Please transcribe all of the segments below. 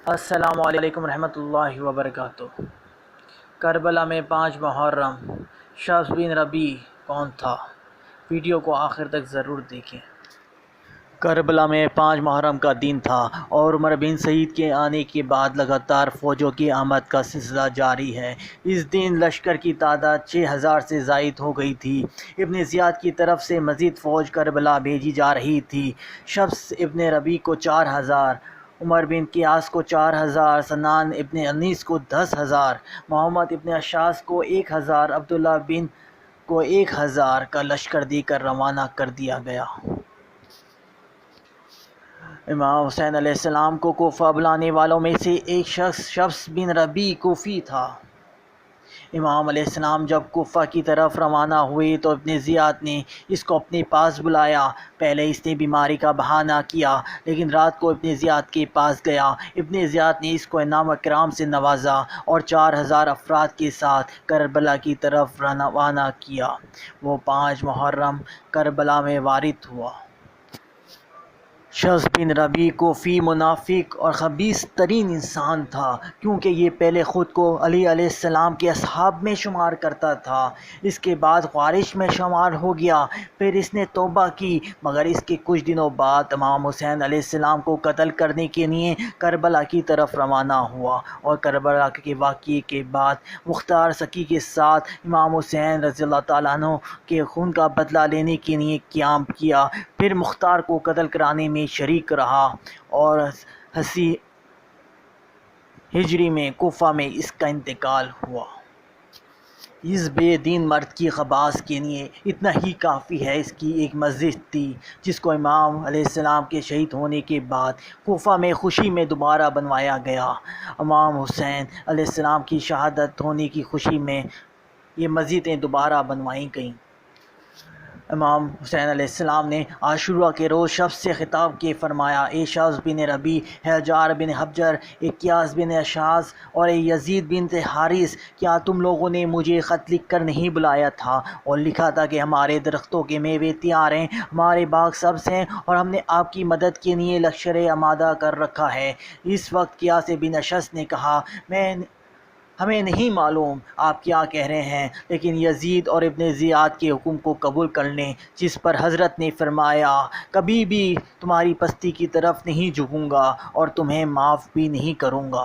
السلام علیکم ورحمۃ اللہ وبرکاتہ۔ کربلا میں 5 محرم، شخص بن ربیع کون تھا؟ ویڈیو کو آخر تک ضرور دیکھیں۔ کربلا میں 5 محرم کا دن تھا اور عمر بن سعید کے آنے کے بعد لگاتار فوجوں کی آمد کا سلسلہ جاری ہے۔ اس دن لشکر کی تعداد 6000 سے زائد ہو گئی تھی۔ ابن زیاد کی طرف سے مزید فوج کربلا بھیجی جا رہی تھی۔ شمس ابن ربیع کو 4000، عمر بن قیاس کو 4000، سنان ابن انیس کو 10,000، محمد ابن اشعث کو 1000، عبداللہ بن کو 1000 کا لشکر دے کر روانہ کر دیا گیا۔ امام حسین علیہ السلام کو کوفہ بلانے والوں میں سے ایک شخص شمس بن ربیع کوفی تھا۔ امام علیہ السلام جب کوفہ کی طرف روانہ ہوئے تو ابن زیاد نے اس کو اپنے پاس بلایا۔ پہلے اس نے بیماری کا بہانہ کیا، لیکن رات کو ابن زیاد کے پاس گیا۔ ابن زیاد نے اس کو انعام و اکرام سے نوازا اور 4000 افراد کے ساتھ کربلا کی طرف روانہ کیا۔ وہ 5 محرم کربلا میں وارد ہوا۔ شمس بن ربیع کوفی منافق اور خبیث ترین انسان تھا، کیونکہ یہ پہلے خود کو علی علیہ السلام کے اصحاب میں شمار کرتا تھا، اس کے بعد خوارج میں شمار ہو گیا، پھر اس نے توبہ کی، مگر اس کے کچھ دنوں بعد امام حسین علیہ السلام کو قتل کرنے کے لیے کربلا کی طرف روانہ ہوا، اور کربلا کے واقعے کے بعد مختار سکی کے ساتھ امام حسین رضی اللہ تعالیٰ عنہ کے خون کا بدلہ لینے کے لیے قیام کیا، پھر مختار کو قتل کرانے میں شریک رہا، اور 80 ہجری میں کوفہ میں اس کا انتقال ہوا۔ اس بے دین مرد کی خباث کے لیے اتنا ہی کافی ہے۔ اس کی ایک مسجد تھی جس کو امام علیہ السلام کے شہید ہونے کے بعد کوفہ میں خوشی میں دوبارہ بنوایا گیا۔ امام حسین علیہ السلام کی شہادت ہونے کی خوشی میں یہ مسجدیں دوبارہ بنوائی گئیں۔ امام حسین علیہ السلام نے عاشوراء کے روز شمس سے خطاب کے فرمایا: اے شمس بن ربیع، اے حجار بن حبجر، اے قیاس بن اشعث اور اے یزید بن حارث، کیا تم لوگوں نے مجھے خط لکھ کر نہیں بلایا تھا اور لکھا تھا کہ ہمارے درختوں کے میوے تیار ہیں، ہمارے باغ سبز ہیں اور ہم نے آپ کی مدد کے لیے لشکر آمادہ کر رکھا ہے؟ اس وقت قیاس بن اشعث نے کہا: ہمیں نہیں معلوم آپ کیا کہہ رہے ہیں، لیکن یزید اور ابن زیاد کے حکم کو قبول کر لیں۔ جس پر حضرت نے فرمایا: کبھی بھی تمہاری پستی کی طرف نہیں جھکوں گا اور تمہیں معاف بھی نہیں کروں گا۔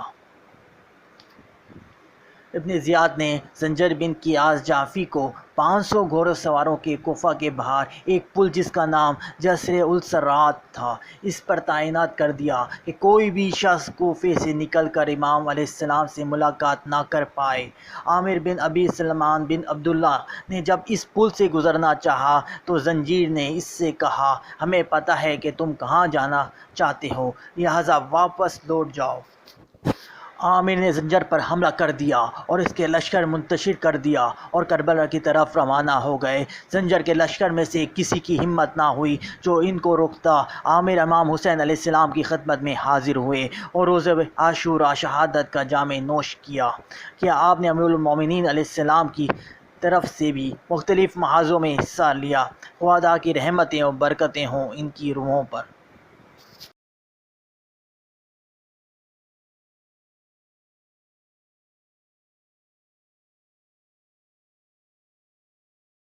ابن زیاد نے زنجر بن قیاس جعفی کو 500 گھوڑ سواروں کے کوفہ کے باہر ایک پل جس کا نام جسر الصراط تھا، اس پر تعینات کر دیا کہ کوئی بھی شخص کوفے سے نکل کر امام علیہ السلام سے ملاقات نہ کر پائے۔ عامر بن ابی سلمان بن عبداللہ نے جب اس پل سے گزرنا چاہا تو زنجیر نے اس سے کہا: ہمیں پتہ ہے کہ تم کہاں جانا چاہتے ہو، لہٰذا واپس لوٹ جاؤ۔ عامر نے زنجر پر حملہ کر دیا اور اس کے لشکر منتشر کر دیا اور کربلا کی طرف روانہ ہو گئے۔ زنجر کے لشکر میں سے کسی کی ہمت نہ ہوئی جو ان کو روکتا۔ عامر امام حسین علیہ السلام کی خدمت میں حاضر ہوئے اور روز عاشوراء شہادت کا جام نوش کیا۔ کیا آپ نے امیر المومنین علیہ السلام کی طرف سے بھی مختلف محاذوں میں حصہ لیا؟ خدا کی رحمتیں اور برکتیں ہوں ان کی روحوں پر۔